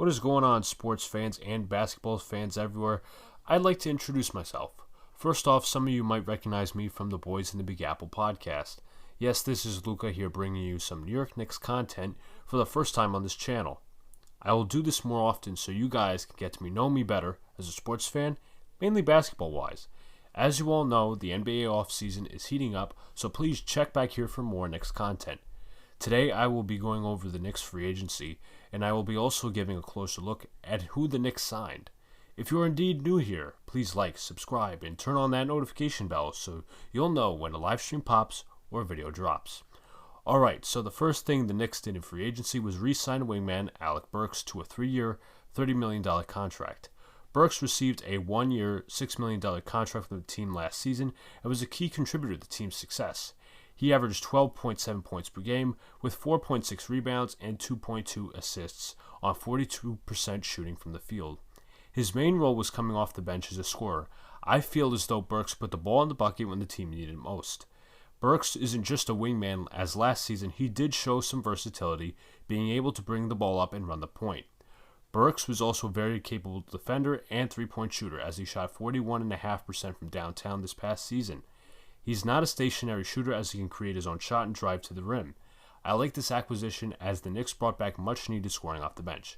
What is going on, sports fans and basketball fans everywhere? I'd like to introduce myself. First off, some of you might recognize me from the Boys in the Big Apple podcast. Yes, this is Luca here bringing you some New York Knicks content for the first time on this channel. I will do this more often so you guys can get to know me better as a sports fan, mainly basketball-wise. As you all know, the NBA offseason is heating up, so please check back here for more Knicks content. Today, I will be going over the Knicks free agency, and I will be also giving a closer look at who the Knicks signed. If you are indeed new here, please like, subscribe, and turn on that notification bell so you'll know when a live stream pops or a video drops. Alright, so the first thing the Knicks did in free agency was re-sign wingman Alec Burks to a 3-year, $30 million contract. Burks received a 1-year, $6 million contract from the team last season and was a key contributor to the team's success. He averaged 12.7 points per game with 4.6 rebounds and 2.2 assists on 42% shooting from the field. His main role was coming off the bench as a scorer. I feel as though Burks put the ball in the bucket when the team needed it most. Burks isn't just a wingman, as last season he did show some versatility, being able to bring the ball up and run the point. Burks was also a very capable defender and three-point shooter, as he shot 41.5% from downtown this past season. He's not a stationary shooter, as he can create his own shot and drive to the rim. I like this acquisition as the Knicks brought back much needed scoring off the bench.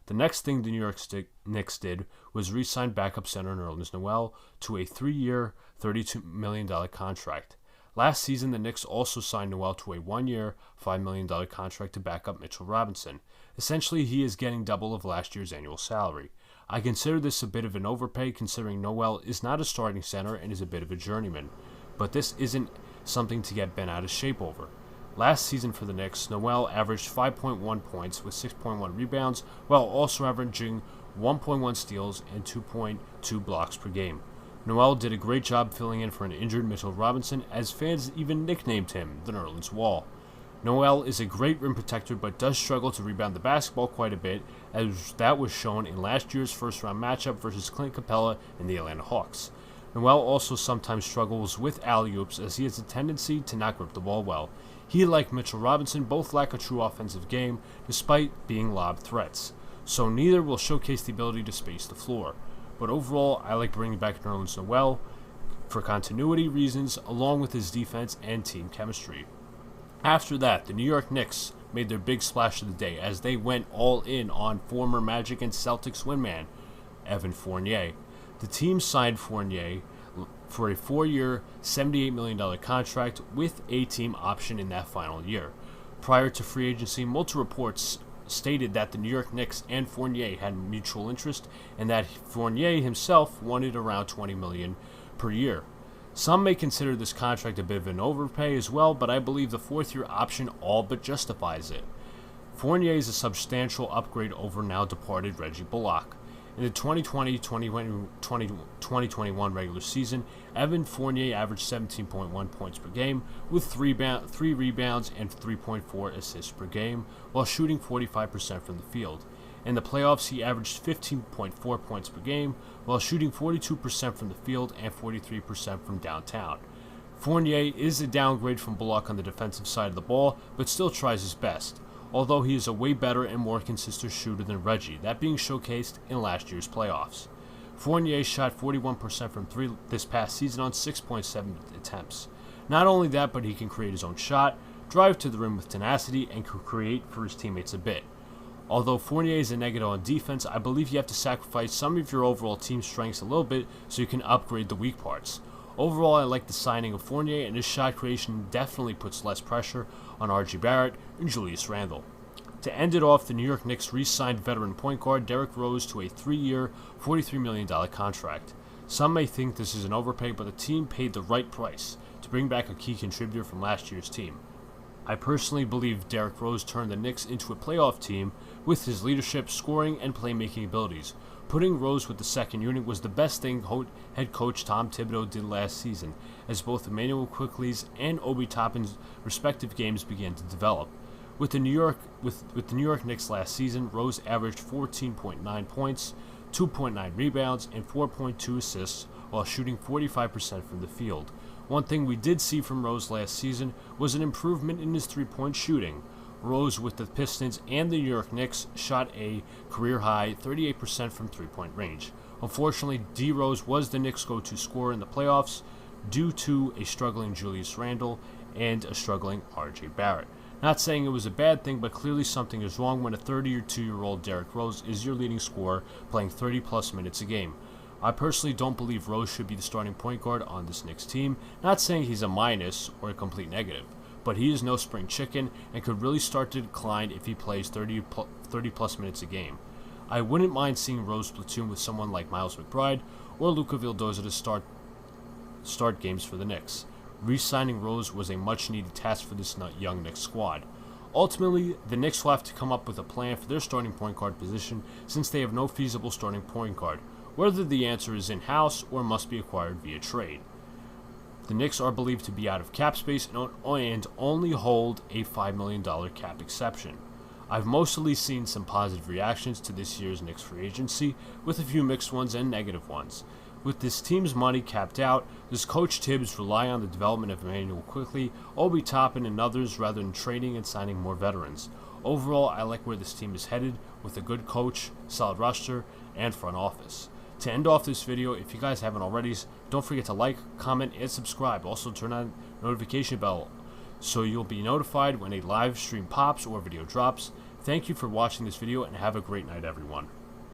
The next thing the New York Knicks did was re-sign backup center Nerlens Noel to a 3-year, $32 million contract. Last season, the Knicks also signed Noel to a 1-year, $5 million contract to back up Mitchell Robinson. Essentially, he is getting double of last year's annual salary. I consider this a bit of an overpay considering Noel is not a starting center and is a bit of a journeyman. But this isn't something to get bent out of shape over. Last season for the Knicks, Noel averaged 5.1 points with 6.1 rebounds, while also averaging 1.1 steals and 2.2 blocks per game. Noel did a great job filling in for an injured Mitchell Robinson, as fans even nicknamed him the Nerlens Wall. Noel is a great rim protector but does struggle to rebound the basketball quite a bit, as that was shown in last year's first-round matchup versus Clint Capella and the Atlanta Hawks. Noel also sometimes struggles with alley-oops, as he has a tendency to not grip the ball well. He, like Mitchell Robinson, both lack a true offensive game despite being lob threats, so neither will showcase the ability to space the floor. But overall, I like bringing back Nerlens Noel for continuity reasons, along with his defense and team chemistry. After that, the New York Knicks made their big splash of the day as they went all in on former Magic and Celtics wingman Evan Fournier. The team signed Fournier for a 4-year, $78 million contract with a team option in that final year. Prior to free agency, multiple reports stated that the New York Knicks and Fournier had mutual interest and that Fournier himself wanted around $20 million per year. Some may consider this contract a bit of an overpay as well, but I believe the 4th-year option all but justifies it. Fournier is a substantial upgrade over now departed Reggie Bullock. In the 2020-2021 regular season, Evan Fournier averaged 17.1 points per game with 3 rebounds and 3.4 assists per game, while shooting 45% from the field. In the playoffs, he averaged 15.4 points per game, while shooting 42% from the field and 43% from downtown. Fournier is a downgrade from Bullock on the defensive side of the ball, but still tries his best, although he is a way better and more consistent shooter than Reggie, that being showcased in last year's playoffs. Fournier shot 41% from 3 this past season on 6.7 attempts. Not only that, but he can create his own shot, drive to the rim with tenacity, and can create for his teammates a bit. Although Fournier is a negative on defense, I believe you have to sacrifice some of your overall team strengths a little bit so you can upgrade the weak parts. Overall, I like the signing of Fournier, and his shot creation definitely puts less pressure on R.J. Barrett and Julius Randle. To end it off, the New York Knicks re-signed veteran point guard Derrick Rose to a 3-year, $43 million contract. Some may think this is an overpay, but the team paid the right price to bring back a key contributor from last year's team. I personally believe Derrick Rose turned the Knicks into a playoff team with his leadership, scoring, and playmaking abilities. Putting Rose with the second unit was the best thing head coach Tom Thibodeau did last season, as both Emmanuel Quickley's and Obi Toppin's respective games began to develop. With the New York Knicks last season, Rose averaged 14.9 points, 2.9 rebounds, and 4.2 assists, while shooting 45% from the field. One thing we did see from Rose last season was an improvement in his three-point shooting. Rose with the Pistons and the New York Knicks shot a career-high 38% from three-point range. Unfortunately, D. Rose was the Knicks' go-to scorer in the playoffs due to a struggling Julius Randle and a struggling R.J. Barrett. Not saying it was a bad thing, but clearly something is wrong when a 32-year-old Derrick Rose is your leading scorer, playing 30-plus minutes a game. I personally don't believe Rose should be the starting point guard on this Knicks team. Not saying he's a minus or a complete negative, but he is no spring chicken and could really start to decline if he plays 30-plus minutes a game. I wouldn't mind seeing Rose platoon with someone like Miles McBride or Luca Vildoza to start games for the Knicks. Re-signing Rose was a much-needed task for this young Knicks squad. Ultimately, the Knicks will have to come up with a plan for their starting point guard position since they have no feasible starting point guard, whether the answer is in-house or must be acquired via trade. The Knicks are believed to be out of cap space and only hold a $5 million cap exception. I've mostly seen some positive reactions to this year's Knicks free agency, with a few mixed ones and negative ones. With this team's money capped out, does Coach Tibbs rely on the development of Emmanuel Quickley, Obi Toppin, and others rather than trading and signing more veterans? Overall, I like where this team is headed with a good coach, solid roster, and front office. To end off this video, if you guys haven't already, don't forget to like, comment, and subscribe. Also turn on the notification bell so you'll be notified when a live stream pops or video drops. Thank you for watching this video and have a great night, everyone.